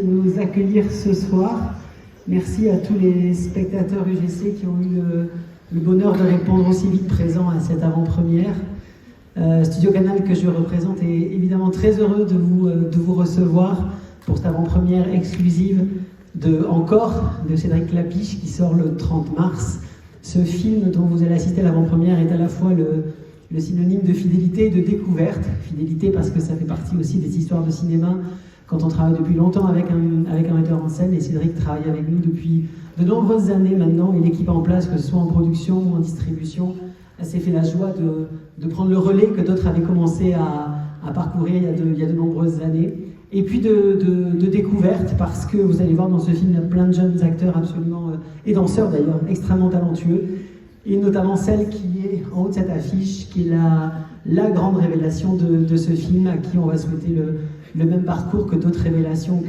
de nous accueillir ce soir. Merci à tous les spectateurs UGC qui ont eu le bonheur de répondre aussi vite présent à cette avant-première. Studio Canal, que je représente, est évidemment très heureux de vous recevoir pour cette avant-première exclusive de Encore de Cédric Klapisch qui sort le 30 mars. Ce film dont vous allez assister à l'avant-première est à la fois le synonyme de fidélité et de découverte. Fidélité parce que ça fait partie aussi des histoires de cinéma quand on travaille depuis longtemps avec un metteur en scène, et Cédric travaille avec nous depuis de nombreuses années maintenant, et l'équipe en place, que ce soit en production ou en distribution, s'est fait la joie de prendre le relais que d'autres avaient commencé à parcourir il y a de nombreuses années. Et puis de découverte, parce que vous allez voir dans ce film, il y a plein de jeunes acteurs absolument, et danseurs d'ailleurs, extrêmement talentueux, et notamment celle qui est en haut de cette affiche, qui est la grande révélation de ce film, à qui on va souhaiter le même parcours que d'autres révélations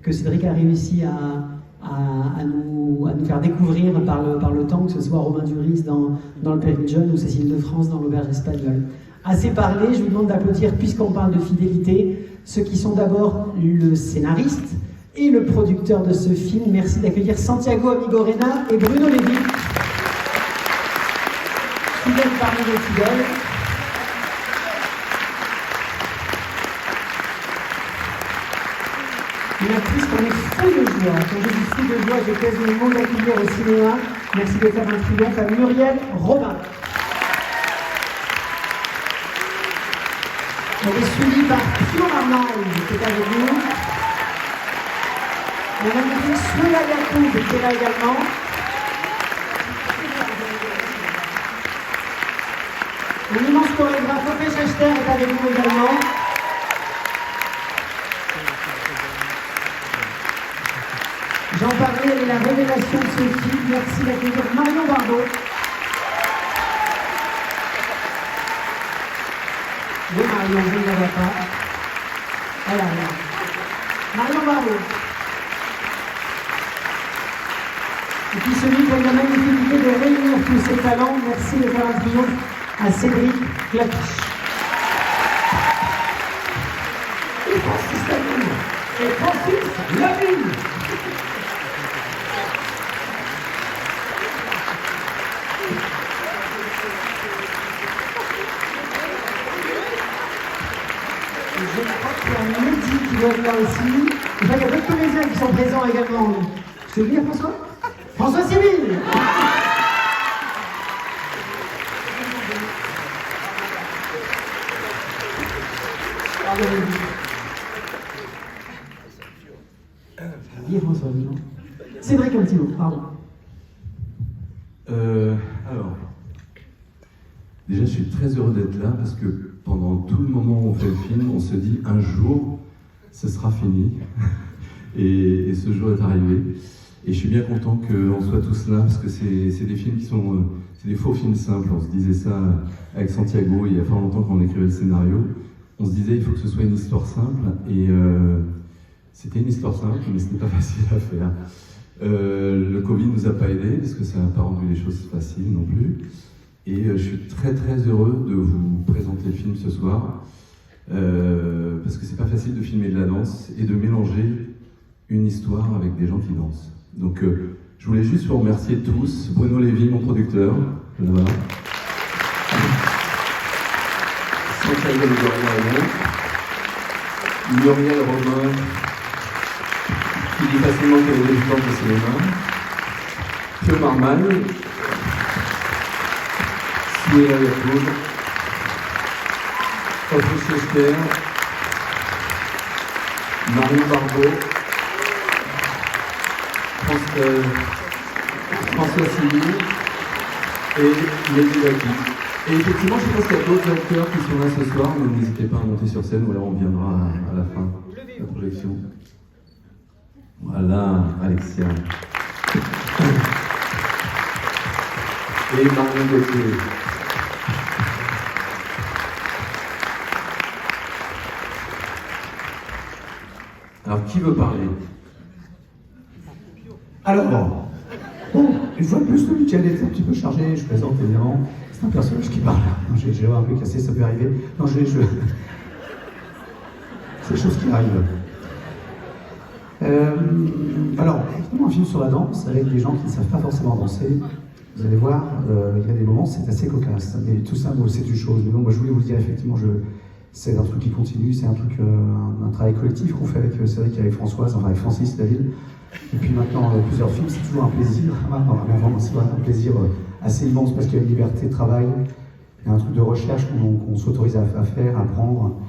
que Cédric a réussi à nous faire découvrir par le temps, que ce soit Romain Duris dans Le Péril Jeune ou Cécile de France dans L'Auberge espagnole. Assez parlé, je vous demande d'applaudir, puisqu'on parle de fidélité, ceux qui sont d'abord le scénariste et le producteur de ce film. Merci d'accueillir Santiago Amigorena et Bruno Lévy. Fidèles parmi les fidèles. Une actrice qu'on est fou de joie. Quand je dis fou de joie, j'ai quasiment le mot d'accueillir au cinéma. Merci de faire un triomphe à Muriel Robin. On est suivi par Pio Marmaille, qui est avec nous. On a invité Souela Yacoub, qui est là également. Un immense chorégraphe, Opé Schechter, est avec nous également. J'en parlais, elle est la révélation de ce film. Merci d'accueillir Marion Barbot. Oui, Marion, je ne la vois pas. Voilà, là. Marion Barbot. Et puis celui qui a eu la magnifique idée de réunir tous ses talents, merci de faire un triomphe à Cédric Klapisch. Et Francis Lamine. Et Francis Lamine. Je crois qu'il y a un Mehdi qui doit être là aussi. Enfin, il y a d'autres comédiens qui sont présents également. Je peux venir, François? François Civil. Viens, François, non? Cédric, un petit mot, pardon. Alors, déjà, je suis très heureux d'être là parce que pendant tout le moment où on fait le film, on se dit un jour, ce sera fini. et ce jour est arrivé. Et je suis bien content qu'on soit tous là parce que c'est des films qui sont. C'est des faux films simples. On se disait ça avec Santiago il y a fort longtemps quand on écrivait le scénario. On se disait il faut que ce soit une histoire simple. Et c'était une histoire simple, mais ce n'est pas facile à faire. Le Covid ne nous a pas aidés parce que ça n'a pas rendu les choses faciles non plus. Et je suis très très heureux de vous présenter le film ce soir parce que c'est pas facile de filmer de la danse et de mélanger une histoire avec des gens qui dansent. Donc je voulais juste vous remercier tous. Bruno Lévy, mon producteur, là-bas. Santiago Amigorena, Muriel Robin, qui dit facilement qu'elle est débutante de cinéma, Pio Marmaille, Souela Yacoub, Opé Schechter, Marion Barbot, François Civil et Mehdi Laki. Et effectivement, je pense qu'il y a d'autres acteurs qui sont là ce soir, mais n'hésitez pas à monter sur scène ou alors on viendra à la fin de la projection. Voilà, Alexia. Et Marion Gauthier. Alors, qui veut parler? Alors, bon, une fois de plus, le week-end est un petit peu chargé, je présente évidemment. C'est un personnage qui parle. J'ai un peu cassé, ça peut arriver. Non, c'est des choses qui arrivent. Alors, évidemment, un film sur la danse avec des gens qui ne savent pas forcément danser. Vous allez voir, il y a des moments, c'est assez cocasse. Mais tout ça, bon, c'est une chose. Mais bon, moi, je voulais vous le dire, effectivement, c'est un truc qui continue, c'est un truc, un travail collectif qu'on fait avec Cédric et avec Françoise, enfin avec Francis David. Et puis maintenant, plusieurs films, c'est toujours un plaisir. Vraiment, c'est un plaisir assez immense parce qu'il y a une liberté de travail, il y a un truc de recherche qu'on s'autorise à faire, à prendre.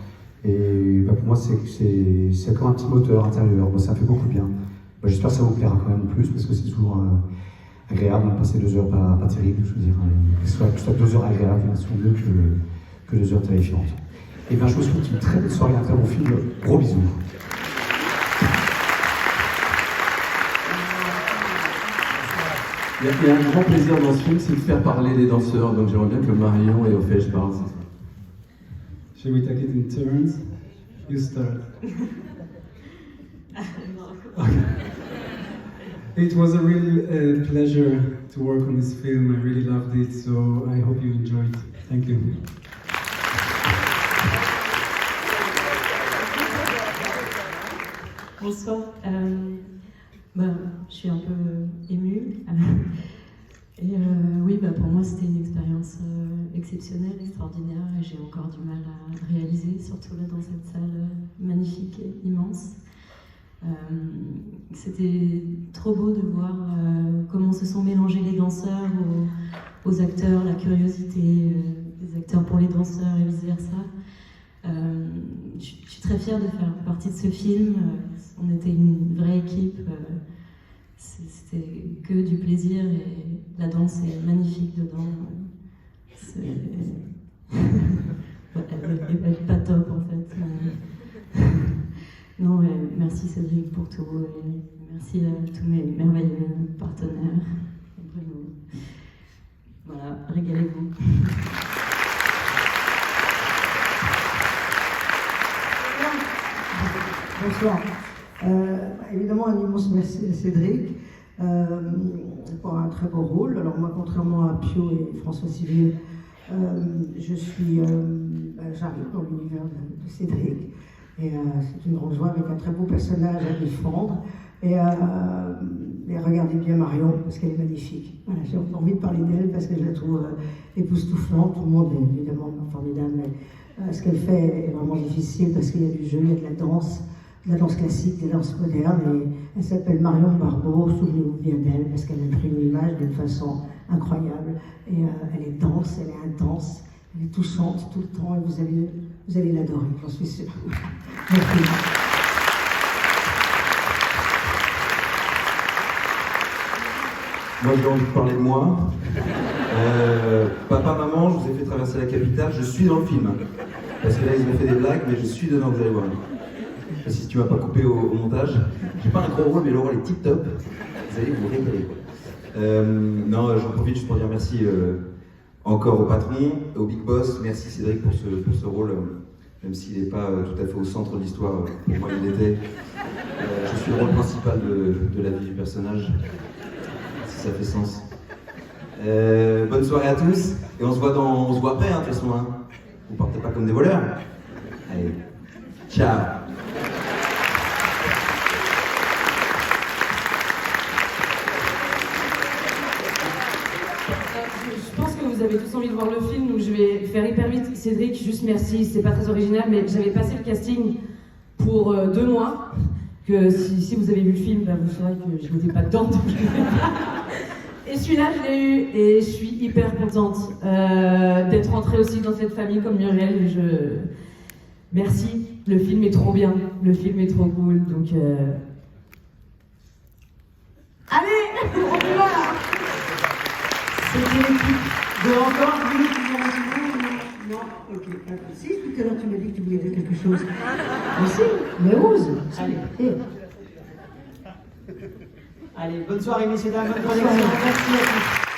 Et bah, pour moi, c'est comme un petit moteur intérieur. Bah, ça fait beaucoup de bien. Bah, j'espère que ça vous plaira quand même plus parce que c'est toujours agréable de passer 2 heures pas terribles. Je veux dire, que ce soit 2 heures agréables, elles sont mieux que 2 heures terrifiantes. Et bien, je vous souhaite une très belle soirée, un très bon film. Gros bisous. Il y a un grand plaisir dans ce film, c'est de faire parler les danseurs. Donc j'aimerais bien que Marion et Ophége parlent. Shall we take it in turns? You start. It was a real pleasure to work on this film. I really loved it, so I hope you enjoyed it. Thank you. Bonsoir. Je suis un peu émue. Et oui, pour moi, c'était une expérience exceptionnelle, extraordinaire, et j'ai encore du mal à réaliser, surtout là dans cette salle magnifique et immense. C'était trop beau de voir comment se sont mélangés les danseurs aux acteurs, la curiosité des acteurs pour les danseurs et vice-versa. Je suis très fière de faire partie de ce film. On était une vraie équipe. C'était que du plaisir et la danse est magnifique dedans. Elle est pas top en fait. Non, merci Cédric pour tout et merci à tous mes merveilleux partenaires. Vraiment. Voilà, régalez-vous. Bonsoir. Évidemment, un immense merci à Cédric pour un très beau rôle. Alors moi, contrairement à Pio et François Civil, j'arrive dans l'univers de Cédric. Et c'est une grande joie avec un très beau personnage à défendre. Et regardez bien Marion, parce qu'elle est magnifique. Voilà, j'ai envie de parler d'elle parce que je la trouve époustouflante. Tout le monde est évidemment formidable, mais ce qu'elle fait est vraiment difficile parce qu'il y a du jeu, il y a de la danse classique, de la danse moderne. Et elle s'appelle Marion Barbeau, souvenez-vous bien d'elle, parce qu'elle a pris une image d'une façon incroyable. Et elle est dense, elle est intense, elle est touchante tout le temps, et vous allez l'adorer, j'en suis sûre. Merci. Moi j'ai envie de parler de moi. Papa, maman, je vous ai fait traverser la capitale, je suis dans le film. Parce que là ils ont fait des blagues, mais je suis dedans, vous allez voir. Si tu m'as pas coupé au montage, j'ai pas un gros rôle, mais le rôle est tip top. Vous allez vous régaler. Non, j'en profite juste pour dire merci encore au patron, au big boss. Merci Cédric pour ce rôle, même s'il n'est pas tout à fait au centre de l'histoire. Pour moi, il l'était. Je suis le rôle principal de la vie du personnage, si ça fait sens. Bonne soirée à tous, et on se voit après, de toute façon. Hein. Vous partez pas comme des voleurs. Allez, ciao. Je pense que vous avez tous envie de voir le film, donc je vais faire hyper vite. Cédric, juste merci, c'est pas très original, mais j'avais passé le casting pour 2 mois. Que si vous avez vu le film, vous saurez que je n'étais pas dedans. Donc et celui-là, je l'ai eu et je suis hyper contente d'être rentrée aussi dans cette famille comme Muriel. Merci, le film est trop bien, le film est trop cool, donc allez, on y va. C'était l'équipe de encore, vous voulez que vous non, ok. Si, tout à l'heure tu m'as dit que tu voulais dire quelque chose. Mais si, mais ose. Allez. Allez, bonne soirée messieurs dames, bonne connexion. Merci à tous.